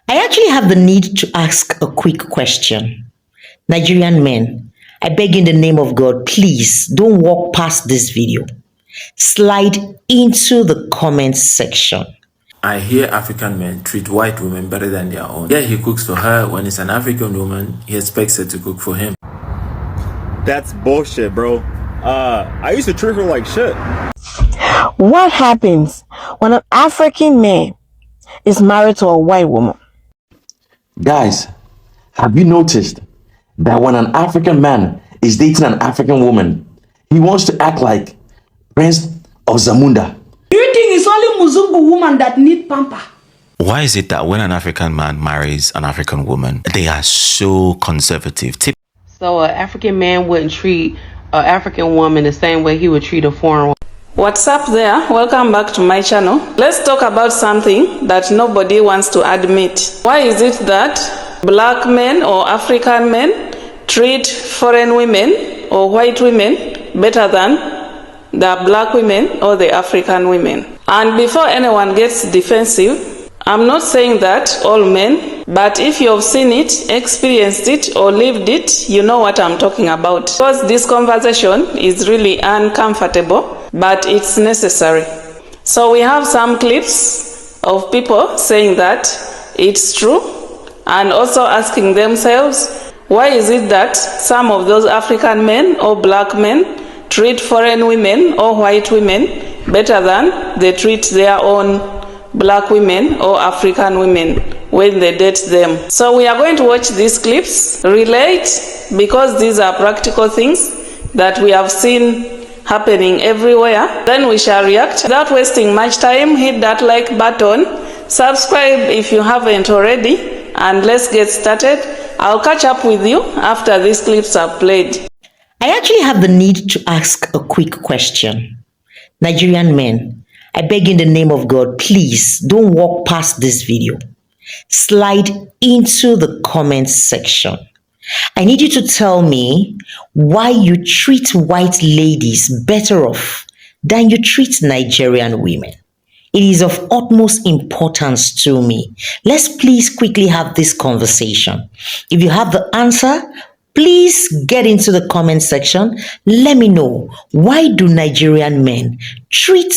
I actually have the need to ask a quick question. Nigerian men, I beg in the name of God, please don't walk past this video. Slide into the comments section. I hear African men treat white women better than their own. Yeah, he cooks for her. When it's an African woman, he expects her to cook for him. That's bullshit, bro. I used to treat her like shit. What happens when an African man is married to a white woman? Guys, have you noticed that when an African man is dating an African woman, he wants to act like Prince of Zamunda? Do you think it's only Muzungu woman that need pamper? Why is it that when an African man marries an African woman, they are so conservative? So an African man wouldn't treat an African woman the same way he would treat a foreign woman. What's up there? Welcome back to my channel. Let's talk about something that nobody wants to admit. Why is it that black men or African men treat foreign women or white women better than the black women or the African women? And before anyone gets defensive, I'm not saying that all men, but if you've seen it, experienced it, or lived it, you know what I'm talking about. Because this conversation is really uncomfortable, but it's necessary. So we have some clips of people saying that it's true, and also asking themselves, why is it that some of those African men or black men treat foreign women or white women better than they treat their own black women or African women when they date them? So we are going to watch these clips, relate, because these are practical things that we have seen happening everywhere. Then we shall react. Without wasting much time, hit that like button, subscribe if you haven't already, and let's get started. I'll catch up with you after these clips are played. I actually have the need to ask a quick question. Nigerian men, I beg in the name of God, please don't walk past this video. Slide into the comments section. I need you to tell me why you treat white ladies better off than you treat Nigerian women. It is of utmost importance to me. Let's please quickly have this conversation. If you have the answer, please get into the comment section. Let me know, why do Nigerian men treat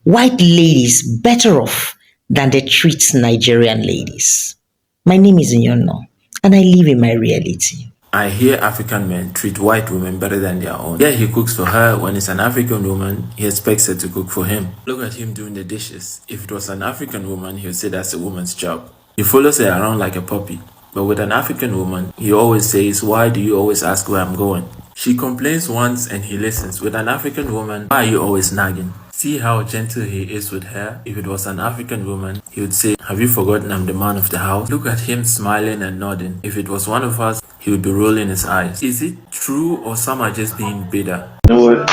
white ladies better off than they treat Nigerian ladies? My name is Nyono, and I live in my reality. I hear African men treat white women better than their own. Yeah, he cooks for her. When it's an African woman, he expects her to cook for him. Look at him doing the dishes. If it was an African woman, he would say that's a woman's job. He follows her around like a puppy. But with an African woman, he always says, why do you always ask where I'm going? She complains once and he listens. With an African woman, why are you always nagging? See how gentle he is with her. If it was an African woman, he would say, have you forgotten I'm the man of the house? Look at him smiling and nodding. If it was one of us, he would be rolling his eyes. Is it true, or some are just being bitter? You know what?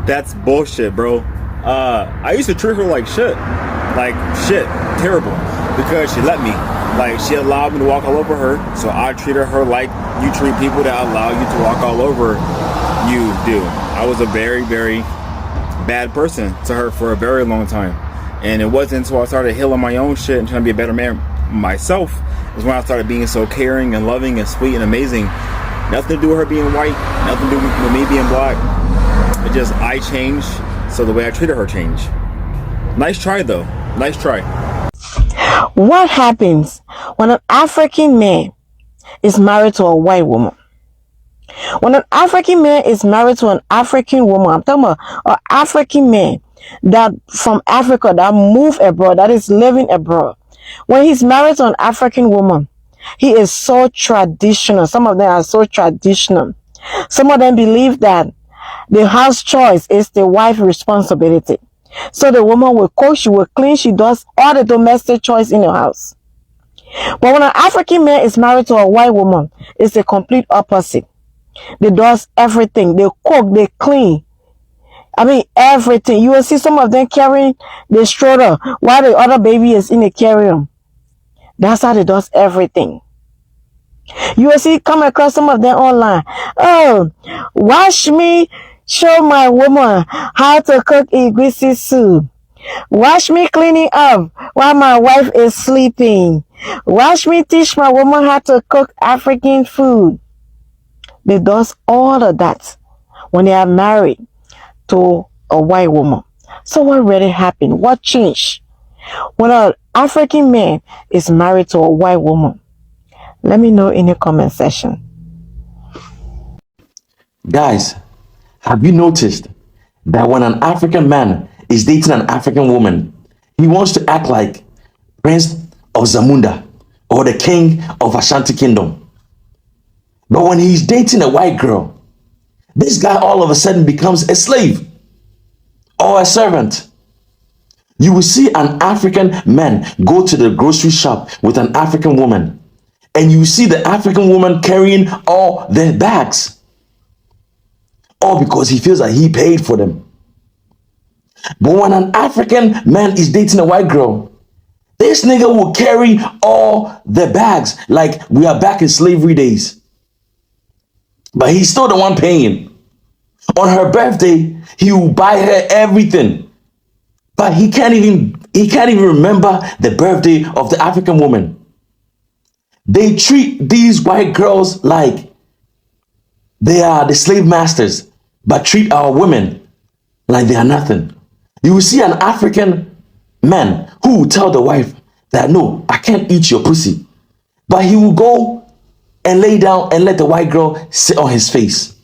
That's bullshit, bro. I used to treat her like shit. Like shit. Terrible. Because she let me. Like, she allowed me to walk all over her. So I treated her like you treat people that allow you to walk all over you do. I was a very, very bad person to her for a very long time. And it wasn't until I started healing my own shit and trying to be a better man myself is when I started being so caring and loving and sweet and amazing. Nothing to do with her being white. Nothing to do with me being black. It just, I changed, so the way I treated her changed. Nice try, though. Nice try. What happens when an African man is married to a white woman? When an African man is married to an African woman, I'm talking about an African man that from Africa that moved abroad, that is living abroad. When he's married to an African woman, he is so traditional. Some of them are so traditional. Some of them believe that the house chores is the wife's responsibility. So the woman will cook, she will clean, she does all the domestic chores in the house. But when an African man is married to a white woman, it's the complete opposite. They does everything. They cook, they clean. I mean, everything. You will see some of them carrying the stroller while the other baby is in the carrier. That's how they does everything. You will see, come across some of them online. Oh, wash me, show my woman how to cook egusi soup. Watch me cleaning up while my wife is sleeping. Watch me teach my woman how to cook African food. They does all of that when they are married to a white woman. So what really happened? What changed when an African man is married to a white woman? Let me know in the comment section. Guys, have you noticed that when an African man is dating an African woman, he wants to act like Prince of Zamunda or the king of Ashanti Kingdom? But when he's dating a white girl, this guy all of a sudden becomes a slave or a servant. You will see an African man go to the grocery shop with an African woman, and you see the African woman carrying all their bags, all because he feels like he paid for them. But when an African man is dating a white girl, this nigga will carry all the bags like we are back in slavery days. But he's still the one paying. On her birthday, he will buy her everything. But he can't even remember the birthday of the African woman. They treat these white girls like they are the slave masters, but treat our women like they are nothing. You will see an African man who will tell the wife that, no, I can't eat your pussy. But he will go and lay down and let the white girl sit on his face.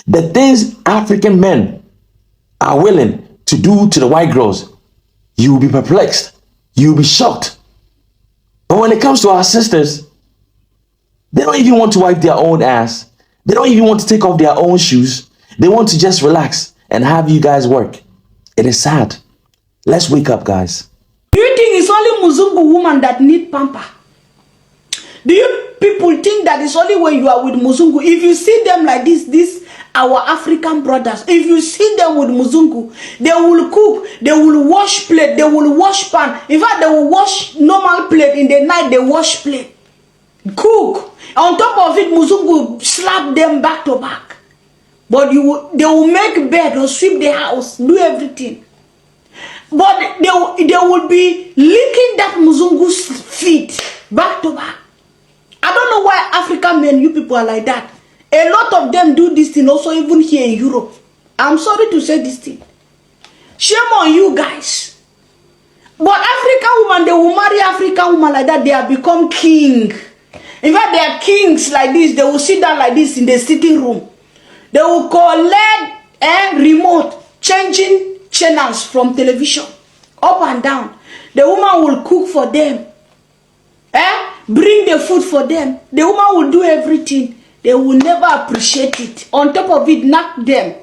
The things African men are willing to do to the white girls, you will be perplexed. You will be shocked. But when it comes to our sisters, they don't even want to wipe their own ass. They don't even want to take off their own shoes. They want to just relax and have you guys work. It is sad. Let's wake up, guys. Do you think it's only Muzungu woman that need pamper? Do you people think that it's only when you are with Muzungu? If you see them like this our African brothers, if you see them with Muzungu, they will cook, they will wash plate, they will wash pan. In fact, they will wash normal plate. In the night, they wash plate, cook. On top of it, Muzungu slap them back to back. But they will make bed or sweep the house, do everything. But they will be licking that Muzungu's feet back to back. I don't know why African men, you people are like that. A lot of them do this thing also even here in Europe. I'm sorry to say this thing. Shame on you guys. But African women, they will marry African woman like that. They have become king. In fact, they are kings like this. They will sit down like this in the sitting room. They will collect remote, changing channels from television, up and down. The woman will cook for them. Bring the food for them. The woman will do everything. They will never appreciate it. On top of it, knock them.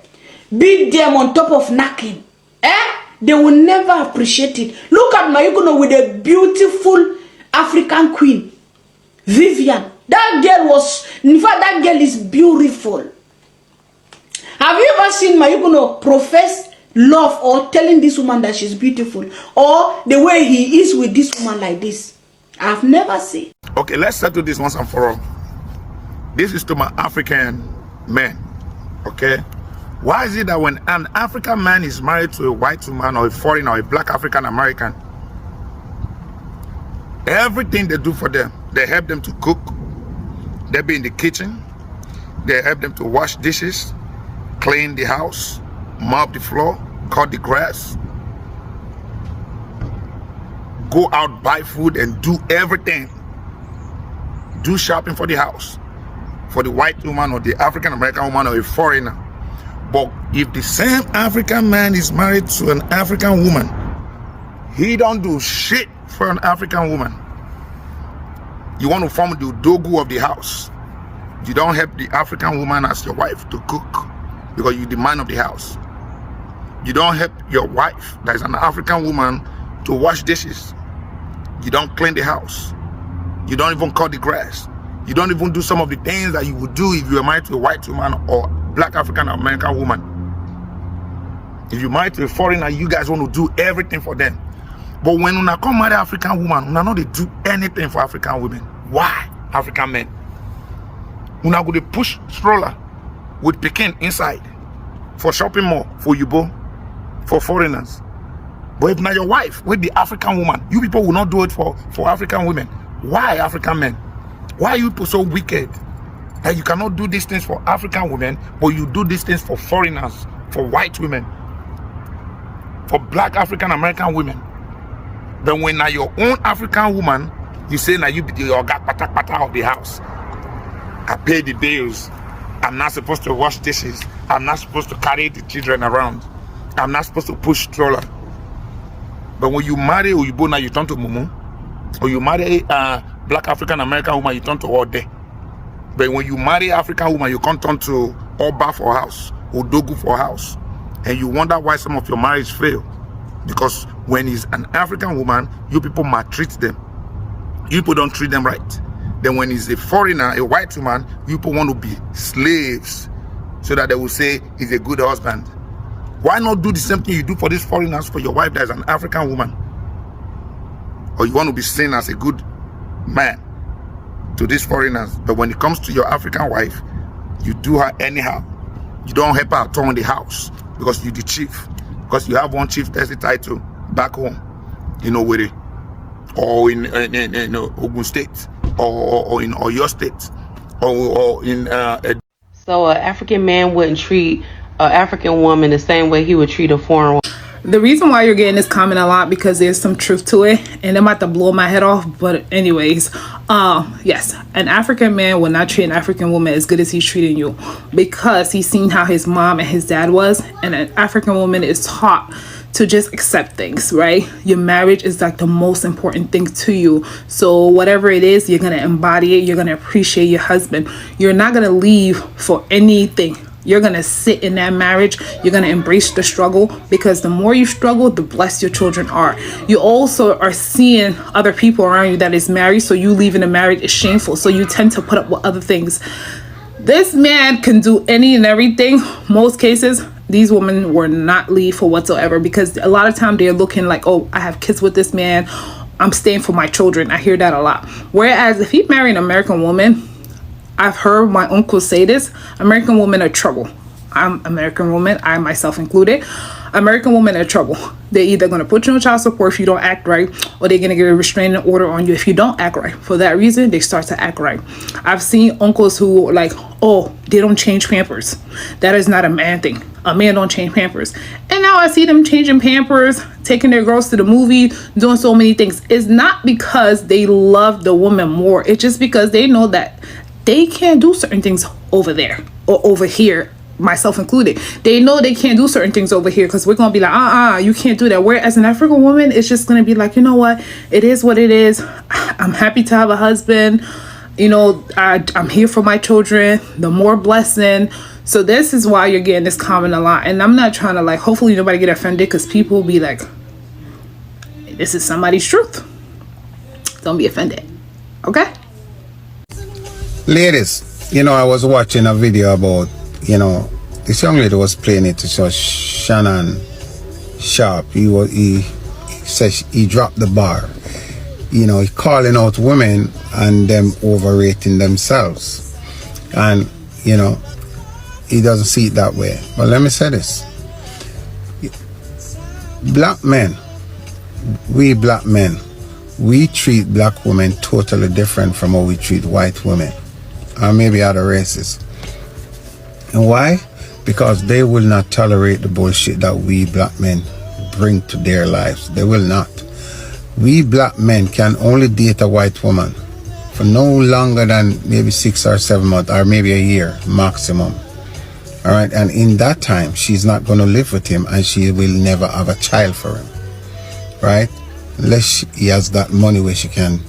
Beat them on top of knocking. They will never appreciate it. Look at Mayukono with a beautiful African queen, Vivian. That girl was, in fact, that girl is beautiful. Have you ever seen Mayukono profess love or telling this woman that she's beautiful? Or the way he is with this woman like this? I've never seen. Okay, let's settle this once and for all. This is to my African men, okay? Why is it that when an African man is married to a white woman or a foreign or a black African American, everything they do for them, they help them to cook, they be in the kitchen, they help them to wash dishes, clean the house, mop the floor, cut the grass, go out, buy food, and do everything. Do shopping for the house, for the white woman or the African American woman or a foreigner. But if the same African man is married to an African woman, he don't do shit for an African woman. You want to form the dogu of the house. You don't help the African woman as your wife to cook because you're the man of the house. You don't help your wife, that is an African woman, to wash dishes. You don't clean the house. You don't even cut the grass. You don't even do some of the things that you would do if you were married to a white woman or black African American woman. If you're married to a foreigner, you guys want to do everything for them. But when una come marry African woman, una know they do anything for African women. Why? African men. Una go to push stroller with pecan inside. for shopping mall, for Yubo, for foreigners. But if not your wife, with the African woman, you people will not do it for African women. Why African men? Why are you people so wicked that you cannot do these things for African women, but you do these things for foreigners, for white women, for black African American women? Then when now your own African woman, you say now you be the pata of the house. I pay the bills. I'm not supposed to wash dishes. I'm not supposed to carry the children around. I'm not supposed to push stroller. But when you marry Oyibo, now you turn to Mumu. Or you marry a black African American woman, you turn to Ode. But when you marry African woman, you can't turn to Oba for house, Odogu for house. And you wonder why some of your marriage fail. Because when it's an African woman, you people maltreat them. You people don't treat them right. Then when it's a foreigner, a white woman, you people want to be slaves so that they will say he's a good husband. Why not do the same thing you do for these foreigners for your wife that is an African woman? Or you want to be seen as a good man to these foreigners, but when it comes to your African wife, you do her anyhow. You don't help her at all in the house because you're the chief. Because you have one chieftaincy title back home in Owerri, or in Ogun State, or in Oyo State, or in So an African man wouldn't treat an African woman the same way he would treat a foreign woman. The reason why you're getting this comment a lot because there's some truth to it, and I'm about to blow my head off. But anyways, yes, an African man will not treat an African woman as good as he's treating you because he's seen how his mom and his dad was, and an African woman is taught to just accept things, right? Your marriage is like the most important thing to you. So whatever it is, you're gonna embody it. You're gonna appreciate your husband. You're not gonna leave for anything. You're going to sit in that marriage. You're going to embrace the struggle because the more you struggle, the blessed your children are. You also are seeing other people around you that is married. So you leaving a marriage is shameful. So you tend to put up with other things. This man can do any and everything. Most cases, these women will not leave for whatsoever because a lot of time they're looking like, oh, I have kids with this man. I'm staying for my children. I hear that a lot. Whereas if he married an American woman, I've heard my uncle say this, American women are trouble. I'm American woman, I myself included. American women are trouble. They're either going to put you on child support if you don't act right, or they're going to get a restraining order on you if you don't act right. For that reason, they start to act right. I've seen uncles who like, oh, they don't change Pampers. That is not a man thing. A man don't change Pampers. And now I see them changing Pampers, taking their girls to the movie, doing so many things. It's not because they love the woman more. It's just because they know that they can't do certain things over there or over here, myself included. They know they can't do certain things over here because we're going to be like, you can't do that. Whereas an African woman, it's just going to be like, you know what? It is what it is. I'm happy to have a husband. You know, I'm here for my children. The more blessing. So this is why you're getting this comment a lot. And I'm not trying to like, hopefully nobody get offended because people will be like, this is somebody's truth. Don't be offended. Okay? Ladies, you know, I was watching a video about, you know, this young lady was playing it to show Shannon Sharp. He says he dropped the bar. You know, he calling out women and them overrating themselves. And, you know, he doesn't see it that way. But let me say this. Black men, we black men, we treat black women totally different from how we treat white women. Or maybe other races. And why? Because they will not tolerate the bullshit that we black men bring to their lives. They will not. We black men can only date a white woman for no longer than maybe 6 or 7 months or maybe a year maximum. All right, and in that time, she's not going to live with him and she will never have a child for him. Right? Unless he has that money where she can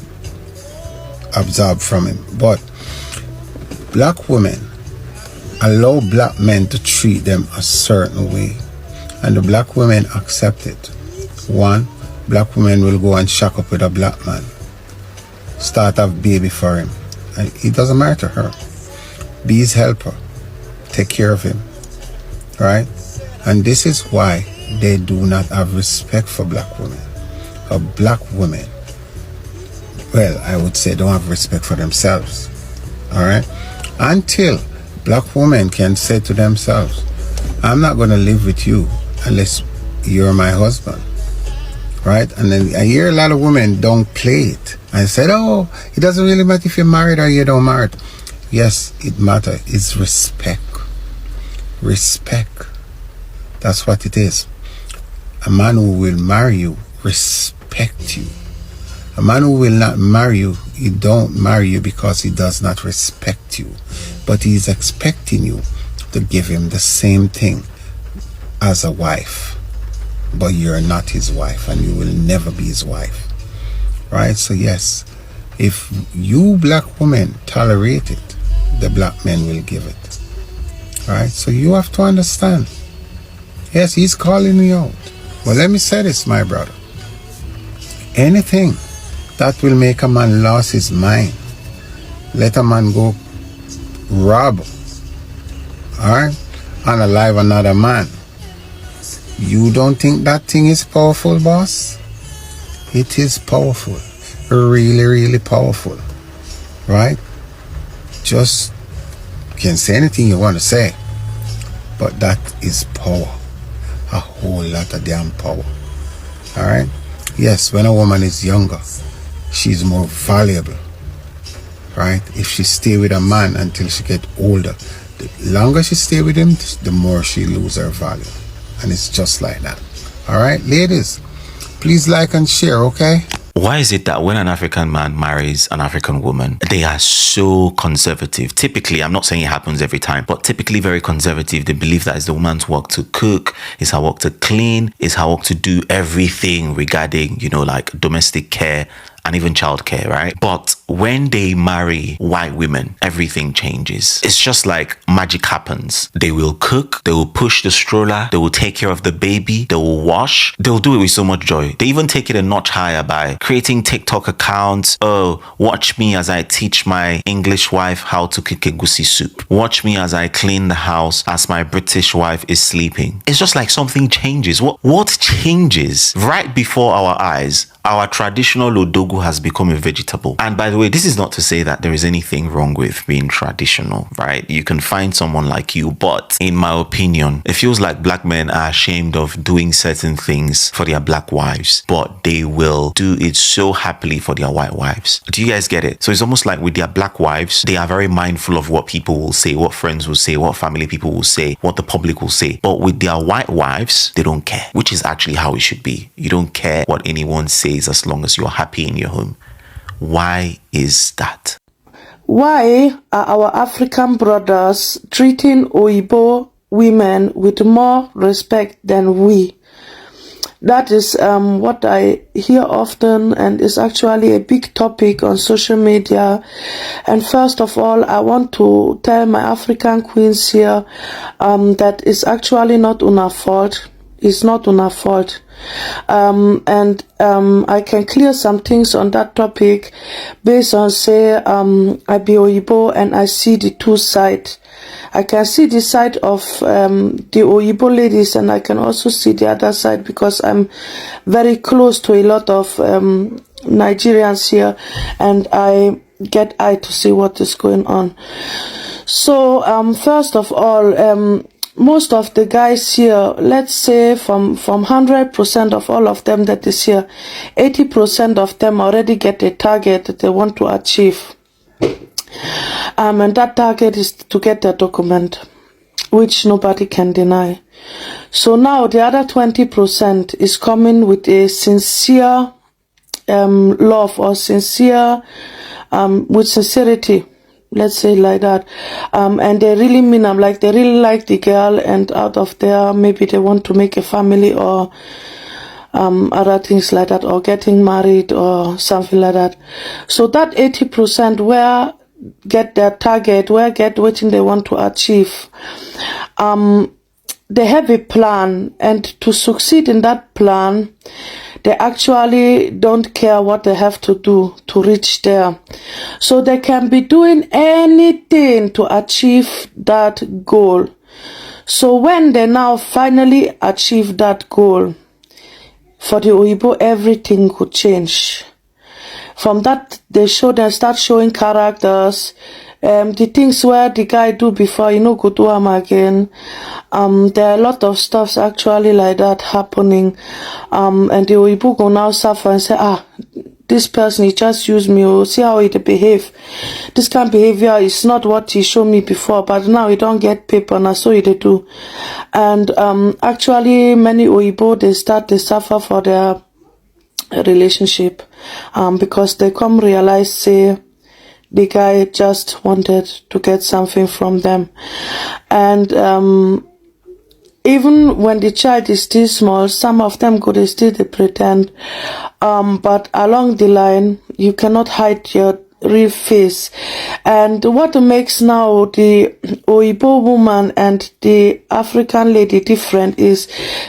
absorb from him. But black women allow black men to treat them a certain way, and the black women accept it. One, black women will go and shack up with a black man, start a baby for him, and it doesn't matter to her. Be his helper, take care of him, right? And this is why they do not have respect for black women. Or black women, well, I would say don't have respect for themselves, all right? Until black women can say to themselves, I'm not going to live with you unless you're my husband. Right? And then I hear a lot of women downplay it and said, oh, it doesn't really matter if you're married or you don't married. Yes, it matters. It's respect. Respect. That's what it is. A man who will marry you respect you. A man who will not marry you, he don't marry you because he does not respect you. But he is expecting you to give him the same thing as a wife. But you're not his wife, and you will never be his wife. Right? So yes, if you black women tolerate it, the black men will give it. Right? So you have to understand. Yes, he's calling me out. But let me say this, my brother. Anything that will make a man lose his mind, let a man go rob, alright, and alive another man. You don't think that thing is powerful, boss? It is powerful. Really, really powerful. Right? Just can say anything you want to say. But that is power. A whole lot of damn power. Alright? Yes, when a woman is younger, she's more valuable. Right? If she stay with a man until she get older, the longer she stay with him, the more she lose her value. And it's just like that. Alright, ladies, please like and share, okay? Why is it that when an African man marries an African woman, they are so conservative? Typically, I'm not saying it happens every time, but typically very conservative. They believe that it's the woman's work to cook, it's her work to clean, it's her work to do everything regarding, like domestic care and even childcare, right? But when they marry white women, everything changes. It's just like magic happens. They will cook, they will push the stroller, they will take care of the baby, they will wash, they'll do it with so much joy. They even take it a notch higher by creating TikTok accounts. Oh, watch me as I teach my English wife how to cook egusi soup. Watch me as I clean the house as my British wife is sleeping. It's just like something changes. What changes right before our eyes? Our traditional odogu has become a vegetable. And by the way, this is not to say that there is anything wrong with being traditional, right? You can find someone like you, but in my opinion, it feels like black men are ashamed of doing certain things for their black wives, but they will do it so happily for their white wives. Do you guys get it? So it's almost like with their black wives, they are very mindful of what people will say, what friends will say, what family people will say, what the public will say. But with their white wives, they don't care, which is actually how it should be. You don't care what anyone says as long as you're happy in your home. Why is that? Why are our African brothers treating Oyibo women with more respect than we? That is what I hear often, and is actually a big topic on social media. And first of all, I want to tell my African queens here that it's actually not on our fault. It's not on our fault. I can clear some things on that topic based on, say, I be Oyibo and I see the two sides. I can see the side of the Oyibo ladies, and I can also see the other side because I'm very close to a lot of Nigerians here, and I get eye to see what is going on. So first of all, most of the guys here, let's say from 100% of all of them that is here, 80% of them already get a target that they want to achieve. And that target is to get their document, which nobody can deny. So now the other 20% is coming with a sincere love, or sincere, with sincerity. Let's say like that. And they really mean, they really like the girl, and out of there, maybe they want to make a family or other things like that, or getting married or something like that. So that 80% where get their target, where get what they want to achieve. They have a plan, and to succeed in that plan, they actually don't care what they have to do to reach there. So they can be doing anything to achieve that goal. So when they now finally achieve that goal, for the Oyibo, everything could change. From that, they start showing characters. the things where the guy do before, go do them again. There are a lot of stuffs actually like that happening. And the Oyibo go now suffer and say, this person, he just used me, see how he behave. This kind of behavior is not what he showed me before, but now he don't get paper, and so he do. And actually many Oyibo, they suffer for their relationship, because they come realize, say, the guy just wanted to get something from them. And even when the child is still small, some of them could still pretend, but along the line, you cannot hide your real face. And what makes now the Oyibo woman and the African lady different is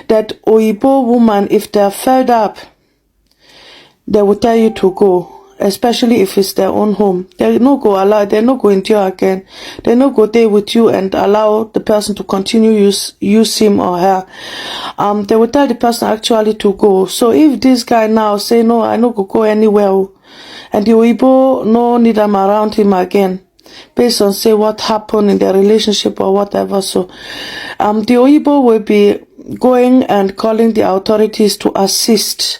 that Oyibo woman, if they're fed up, they will tell you to go, especially if it's their own home. They no go into you again. They no go there with you and allow the person to continue use him or her. They will tell the person actually to go. So if this guy now say, no, I no go anywhere, and the Oyibo no need them around him again, based on say what happened in their relationship or whatever, so the Oyibo will be going and calling the authorities to assist,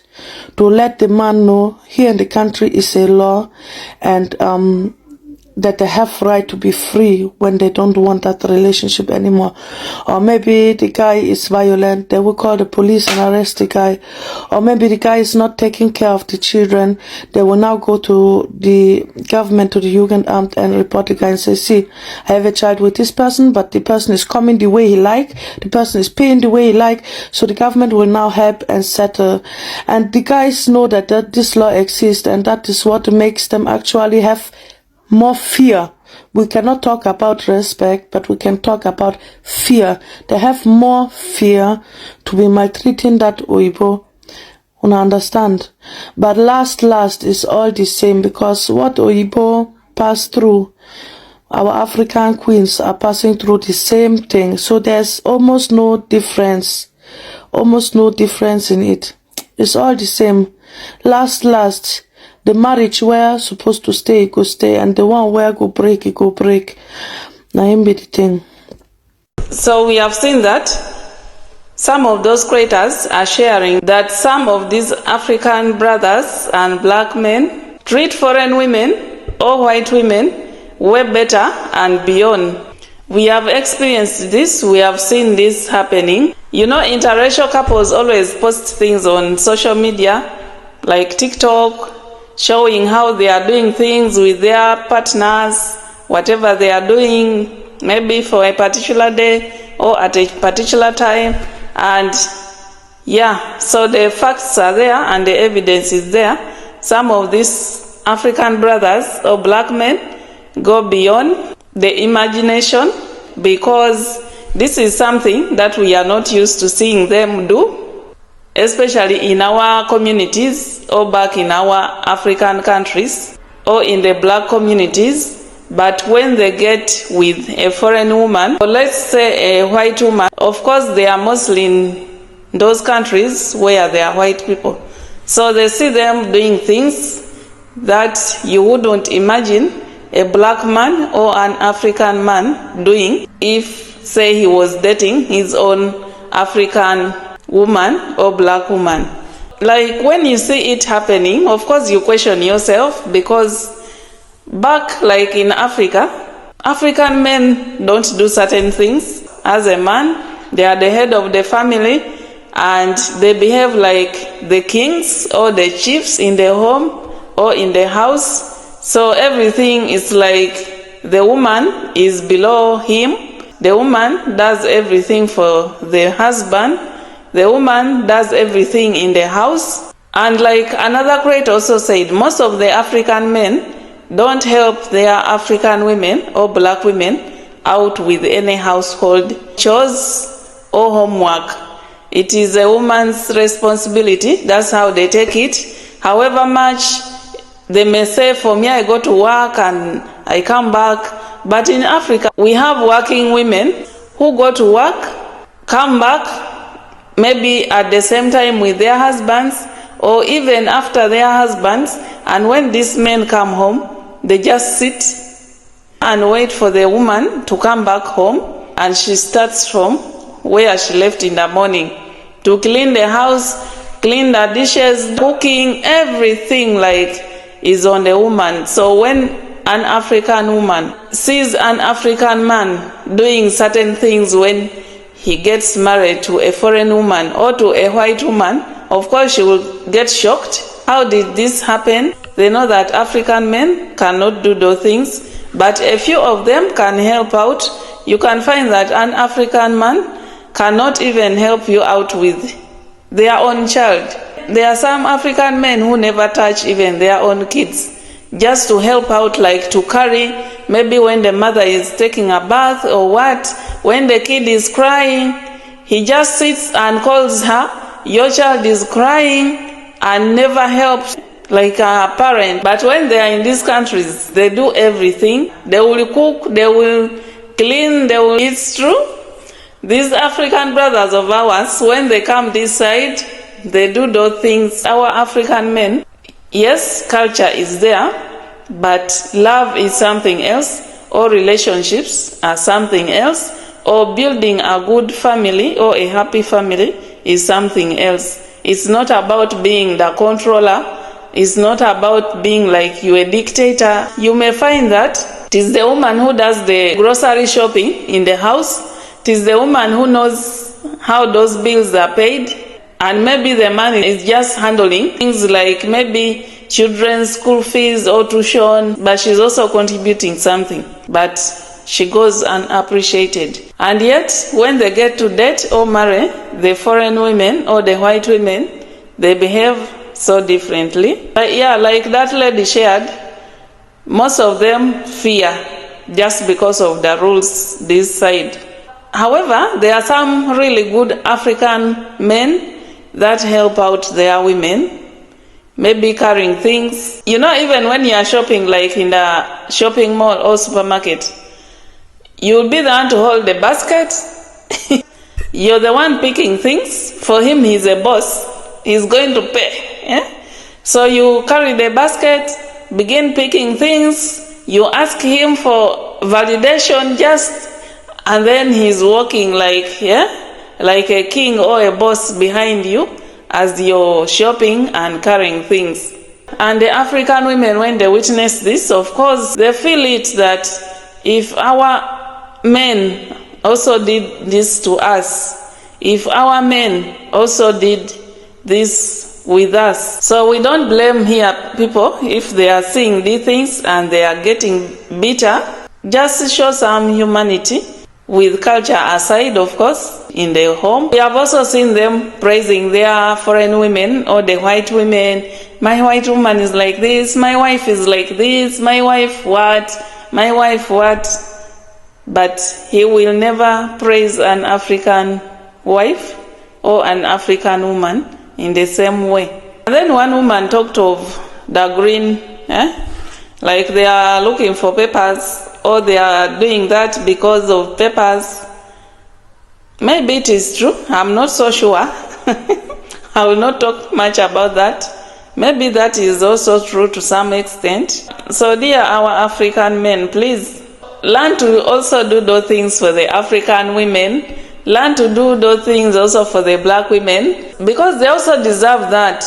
to let the man know here in the country is a law, and that they have right to be free when they don't want that relationship anymore. Or maybe the guy is violent, they will call the police and arrest the guy. Or maybe the guy is not taking care of the children, they will now go to the government, to the Jugendamt, and report the guy and say, see, I have a child with this person, but the person is coming the way he like, the person is paying the way he like, so the government will now help and settle. And the guys know that this law exists, and that is what makes them actually have more fear. We cannot talk about respect, but we can talk about fear. They have more fear to be maltreating that Oyibo. You understand? But last is all the same, because what Oyibo pass through, our African queens are passing through the same thing. So there's almost no difference in it. It's all the same. Last, the marriage where supposed to stay, go stay, and the one where go break, it go break. Now him be the thing. So we have seen that some of those creators are sharing that some of these African brothers and black men treat foreign women or white women way better and beyond. We have experienced this, we have seen this happening. Interracial couples always post things on social media, like TikTok, showing how they are doing things with their partners, whatever they are doing, maybe for a particular day or at a particular time. And so the facts are there and the evidence is there. Some of these African brothers or black men go beyond the imagination, because this is something that we are not used to seeing them do, especially in our communities or back in our African countries or in the black communities. But when they get with a foreign woman, or let's say a white woman, of course they are mostly in those countries where they are white people, so they see them doing things that you wouldn't imagine a black man or an African man doing if, say, he was dating his own African woman or black woman. Like when you see it happening, of course you question yourself, because back like in Africa, African men don't do certain things. As a man, they are the head of the family and they behave like the kings or the chiefs in the home or in the house. So everything is like the woman is below him. The woman does everything for the husband. The woman does everything in the house. And like another creator also said, most of the African men don't help their African women or black women out with any household chores or homework. It is a woman's responsibility. That's how they take it. However much they may say, for me, I go to work and I come back. But in Africa, we have working women who go to work, come back, maybe at the same time with their husbands, or even after their husbands. And when these men come home, they just sit and wait for the woman to come back home, and she starts from where she left in the morning to clean the house, clean the dishes, cooking, everything like is on the woman. So when an African woman sees an African man doing certain things when he gets married to a foreign woman or to a white woman, of course she will get shocked. How did this happen? They know that African men cannot do those things, but a few of them can help out. You can find that an African man cannot even help you out with their own child. There are some African men who never touch even their own kids, just to help out, like to carry, maybe when the mother is taking a bath or what, when the kid is crying, he just sits and calls her, your child is crying, and never helps like a parent. But when they are in these countries, they do everything. They will cook, they will clean, they will. It's true. These African brothers of ours, when they come this side, they do those things. Our African men, yes, culture is there, but love is something else, or relationships are something else, or building a good family or a happy family is something else. It's not about being the controller. It's not about being like you a dictator. You may find that it is the woman who does the grocery shopping in the house. It is the woman who knows how those bills are paid. And maybe the man is just handling things like maybe children's school fees or tuition, but she's also contributing something. But she goes unappreciated. And yet, when they get to date or marry the foreign women or the white women, they behave so differently. But yeah, like that lady shared, most of them fear just because of the rules this side. However, there are some really good African men that help out their women, maybe carrying things. You know, even when you are shopping, like in the shopping mall or supermarket, you'll be the one to hold the basket. You're the one picking things. For him, he's a boss. He's going to pay. Yeah? So you carry the basket, begin picking things. You ask him for validation and then he's walking like, like a king or a boss behind you as you're shopping and carrying things. And the African women, when they witness this, of course, they feel it that if our men also did this to us, if our men also did this with us. So we don't blame here people if they are seeing these things and they are getting bitter. Just show some humanity. With culture aside, of course, in their home. We have also seen them praising their foreign women or the white women. My white woman is like this, my wife is like this, my wife what, my wife what. But he will never praise an African wife or an African woman in the same way. And then one woman talked of the green, like they are looking for papers, or they are doing that because of papers. Maybe it is true. I'm not so sure. I will not talk much about that. Maybe that is also true to some extent. So dear our African men, please learn to also do those things for the African women. Learn to do those things also for the black women, because they also deserve that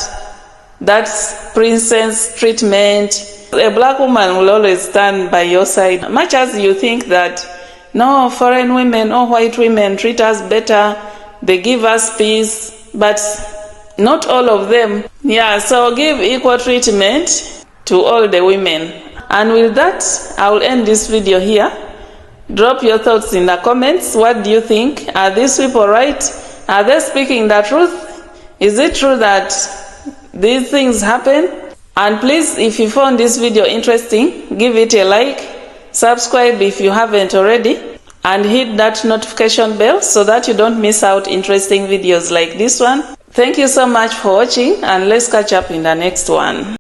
princess treatment. A black woman will always stand by your side. Much as you think that, no, foreign women or white women treat us better, they give us peace, but not all of them. Yeah, so give equal treatment to all the women. And with that, I will end this video here. Drop your thoughts in the comments. What do you think? Are these people right? Are they speaking the truth? Is it true that these things happen? And please, if you found this video interesting, give it a like, subscribe if you haven't already, and hit that notification bell so that you don't miss out interesting videos like this one. Thank you so much for watching, and let's catch up in the next one.